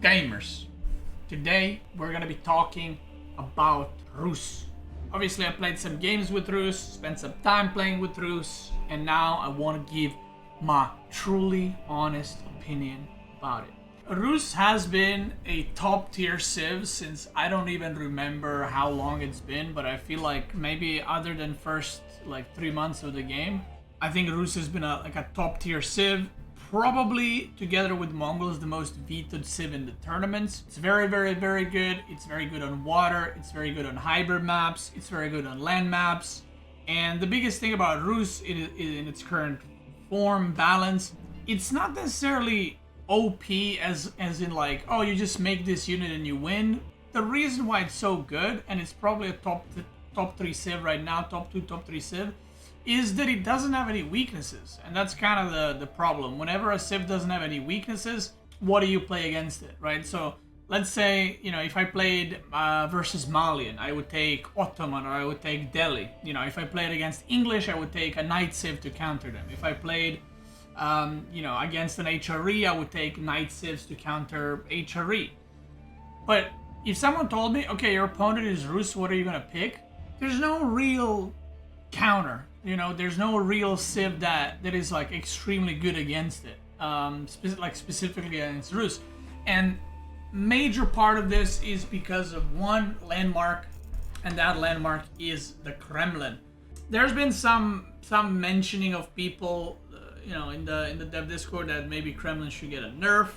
Gamers, today we're gonna be talking about Rus. Obviously I played some games with Rus, spent some time playing with Rus, and now I want to give my truly honest opinion about it. Rus has been a top tier civ since I don't even remember how long it's been, but I feel like maybe other than first like 3 months of the game, I think Rus has been a top tier civ. Probably together with Mongols the most vetoed civ in the tournaments. It's very good. It's very good on water, it's very good on hybrid maps, it's very good on land maps. And the biggest thing about Rus in its current form balance, it's not necessarily OP as in like, oh, you just make this unit and you win. The reason why it's so good, and it's probably a top 3 civ right now, top 2, top 3 civ, is that it doesn't have any weaknesses. And that's kind of the problem. Whenever a civ doesn't have any weaknesses, what do you play against it, right? So let's say, you know, if I played versus Malian, I would take Ottoman or I would take Delhi. You know, if I played against English, I would take a Knight civ to counter them. If I played, you know, against an HRE, I would take Knight civs to counter HRE. But if someone told me, okay, your opponent is Rus, what are you gonna pick? There's no real counter. You know, there's no real civ that is like extremely good against it, specifically against Rus. And major part of this is because of one landmark, and that landmark is the Kremlin. There's been some mentioning of people, you know, in the dev Discord that maybe Kremlin should get a nerf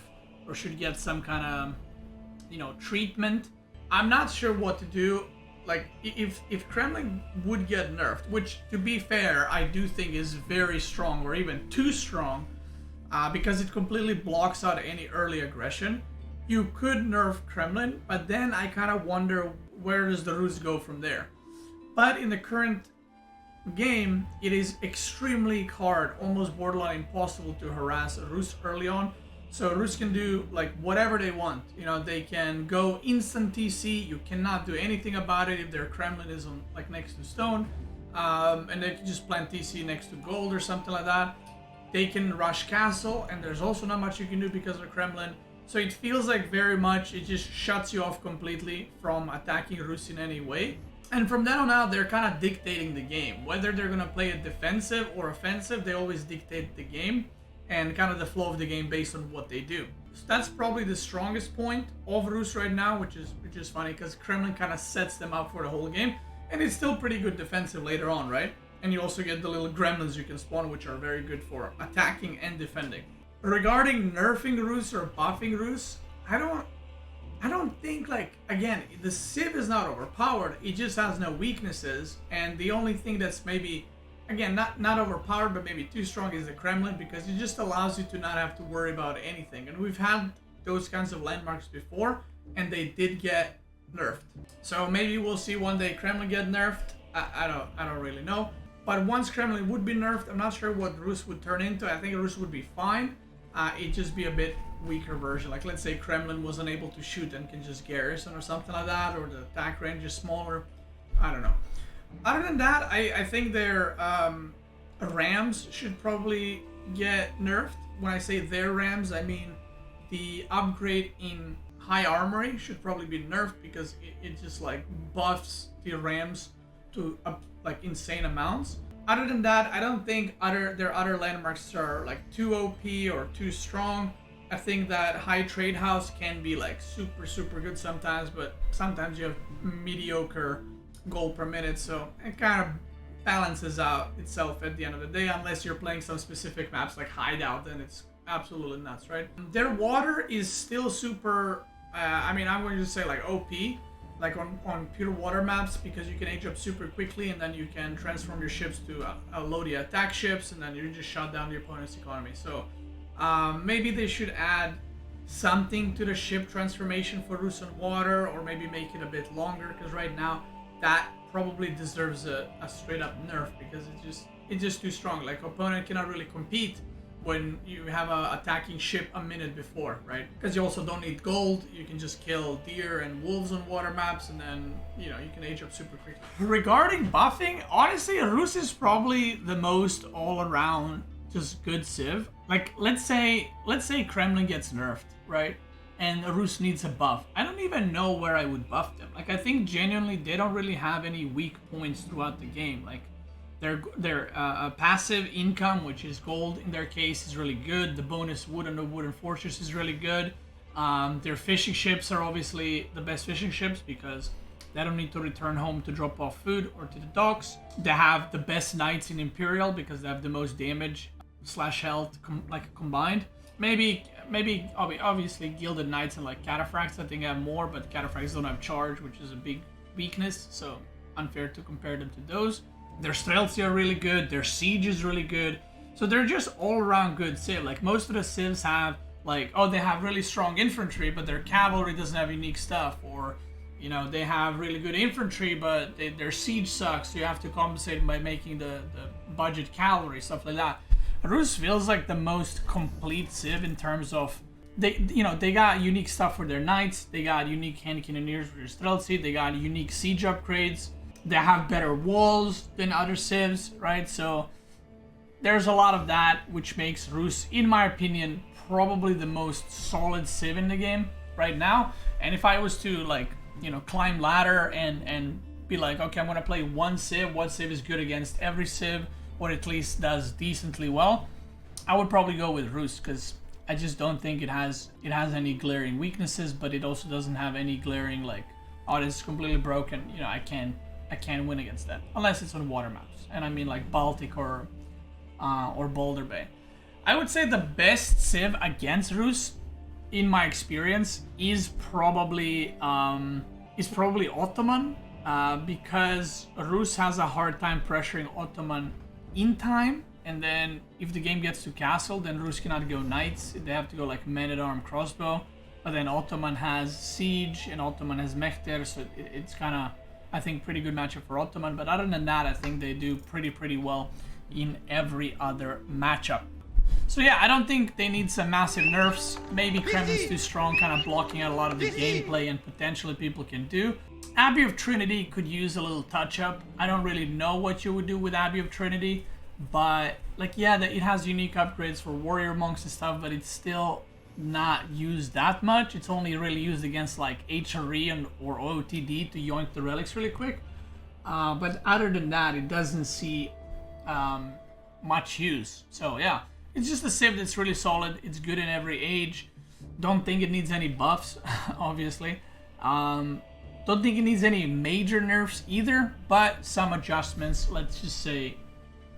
or should get some kind of, you know, treatment. I'm not sure what to do. Like, if Kremlin would get nerfed, which, to be fair, I do think is very strong, or even too strong, because it completely blocks out any early aggression, you could nerf Kremlin, but then I kind of wonder where does the Rus go from there. But in the current game, it is extremely hard, almost borderline impossible to harass a Rus early on. So Rus can do like whatever they want. You know, they can go instant TC. You cannot do anything about it if their Kremlin is on like next to stone, and they can just plant TC next to gold or something like that. They can rush castle, and there's also not much you can do because of the Kremlin. So it feels like very much it just shuts you off completely from attacking Rus in any way. And from then on out, they're kind of dictating the game. Whether they're gonna play it defensive or offensive, they always dictate the game and kind of the flow of the game based on what they do. So that's probably the strongest point of Rus right now, which is funny because Kremlin kind of sets them up for the whole game, and it's still pretty good defensive later on, right? And you also get the little gremlins you can spawn, which are very good for attacking and defending. Regarding nerfing Rus or buffing Rus, I don't think, like, again, the civ is not overpowered, it just has no weaknesses, and the only thing that's maybe, again, not overpowered, but maybe too strong is the Kremlin, because it just allows you to not have to worry about anything. And we've had those kinds of landmarks before, and they did get nerfed. So maybe we'll see one day Kremlin get nerfed. I don't really know. But once Kremlin would be nerfed, I'm not sure what Rus would turn into. I think Rus would be fine. It'd just be a bit weaker version. Like, let's say Kremlin was unable to shoot and can just garrison or something like that, or the attack range is smaller. I don't know. Other than that, I think their rams should probably get nerfed. When I say their rams, I mean the upgrade in high armory should probably be nerfed, because it just like buffs the rams to like insane amounts. Other than that, I don't think their other landmarks are like too OP or too strong. I think that high trade house can be like super good sometimes, but sometimes you have mediocre gold per minute, so it kind of balances out itself at the end of the day, unless you're playing some specific maps like Hideout, then it's absolutely nuts, right? Their water is still super, I mean, I'm going to say like OP, like on pure water maps, because you can age up super quickly, and then you can transform your ships to Lodi attack ships, and then you just shut down the opponent's economy. So maybe they should add something to the ship transformation for Rus on water, or maybe make it a bit longer, because right now that probably deserves a straight up nerf, because it's just too strong. Like, opponent cannot really compete when you have a attacking ship a minute before, right? Because you also don't need gold. You can just kill deer and wolves on water maps, and then, you know, you can age up super quickly. Regarding buffing, honestly, Rus is probably the most all around just good civ. Like, let's say Kremlin gets nerfed, right? and Rus needs a buff. I don't even know where I would buff them. Like, I think genuinely they don't really have any weak points throughout the game. Like, their passive income, which is gold in their case, is really good. The bonus wood on the wooden fortress is really good. Their fishing ships are obviously the best fishing ships because they don't need to return home to drop off food or to the docks. They have the best knights in Imperial because they have the most damage / health combined. Maybe obviously gilded knights and like cataphracts I think have more, but cataphracts don't have charge, which is a big weakness, so unfair to compare them to those. Their stealthy are really good, their siege is really good, so they're just all around good civ. Like most of the civs have like, oh, they have really strong infantry, but their cavalry doesn't have unique stuff, or you know, they have really good infantry, but their siege sucks, so you have to compensate by making the budget cavalry, stuff like that. Rus feels like the most complete civ in terms of they got unique stuff for their knights, they got unique hand cannoneers for their stealthy, they got unique siege upgrades, they have better walls than other civs, right? So there's a lot of that, which makes Rus, in my opinion, probably the most solid civ in the game right now. And if I was to like, you know, climb ladder and be like, okay, I'm gonna play one civ, what civ is good against every civ, or at least does decently well, I would probably go with Rus, because I just don't think it has any glaring weaknesses, but it also doesn't have any glaring like, oh, this is completely broken, you know, I can't win against that unless it's on water maps, and I mean like Baltic or Boulder Bay. I would say the best civ against Rus, in my experience, is probably Ottoman, because Rus has a hard time pressuring Ottoman in time, and then if the game gets to castle, then Rus cannot go knights, they have to go like men-at-arm crossbow, but then Ottoman has siege and Ottoman has Mehter, so it's kind of, I think, pretty good matchup for Ottoman. But other than that, I think they do pretty well in every other matchup. So yeah, I don't think they need some massive nerfs. Maybe Kremlin's too strong, kind of blocking out a lot of the gameplay and potentially people can do. Abbey of Trinity could use a little touch-up. I don't really know what you would do with Abbey of Trinity, but like, yeah, it has unique upgrades for warrior monks and stuff, but it's still not used that much. It's only really used against like HRE or OOTD to yoink the relics really quick. But other than that, it doesn't see much use. So yeah, it's just a civ that's really solid. It's good in every age. Don't think it needs any buffs, obviously. Don't think it needs any major nerfs either, but some adjustments, let's just say,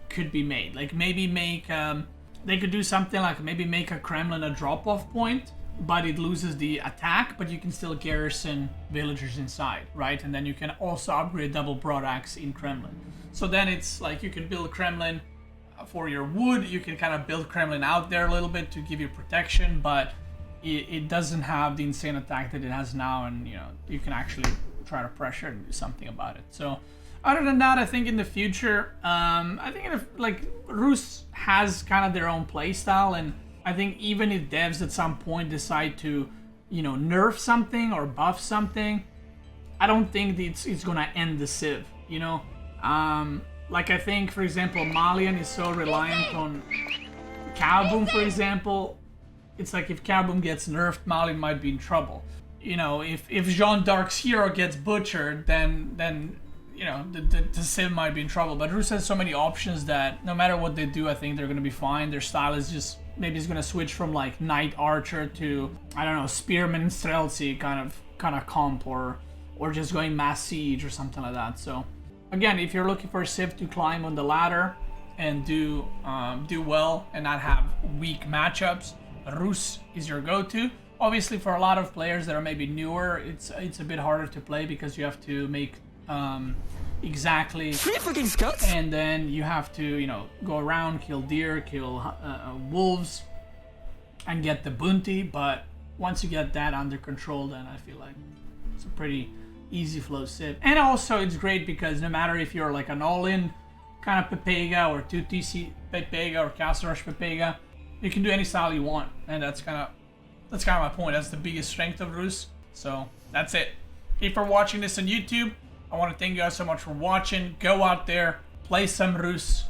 could be made. Like maybe make, they could do something like maybe make a Kremlin a drop-off point, but it loses the attack, but you can still garrison villagers inside, right? And then you can also upgrade double broadaxe in Kremlin. So then it's like you can build Kremlin for your wood, you can kind of build Kremlin out there a little bit to give you protection, but it doesn't have the insane attack that it has now, and you know, you can actually try to pressure and do something about it. So other than that, I think in the future, I think like Rus has kind of their own play style, and I think even if devs at some point decide to, you know, nerf something or buff something, I don't think it's gonna end the civ, you know. Like I think, for example, Malian is so reliant on Kaboom, for example. It's like if Kaboom gets nerfed, Malian might be in trouble. You know, if Jeanne d'Arc's hero gets butchered, then you know, the civ might be in trouble. But Rus has so many options that no matter what they do, I think they're gonna be fine. Their style is just, maybe it's gonna switch from like knight archer to, I don't know, spearman streltsy kind of comp, or just going mass siege or something like that. So again, if you're looking for a civ to climb on the ladder and do well and not have weak matchups, Rus is your go-to. Obviously, for a lot of players that are maybe newer, it's a bit harder to play because you have to make exactly, and then you have to, you know, go around, kill deer, kill wolves, and get the bounty. But once you get that under control, then I feel like it's a pretty easy flow civ. And also it's great because no matter if you're like an all-in kind of Pepega or 2TC Pepega or Castle Rush Pepega, you can do any style you want, and that's kind of my point. That's the biggest strength of Rus. So that's it. If you're watching this on YouTube, I want to thank you guys so much for watching. Go out there, play some Rus,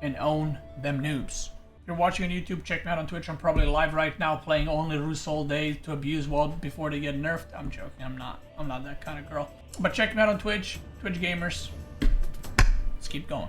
and own them noobs. you're watching on YouTube, check me out on Twitch. I'm probably live right now playing only Rus all day to abuse WoD before they get nerfed. I'm joking, I'm not that kind of girl. But check me out on Twitch, Twitch gamers. Let's keep going.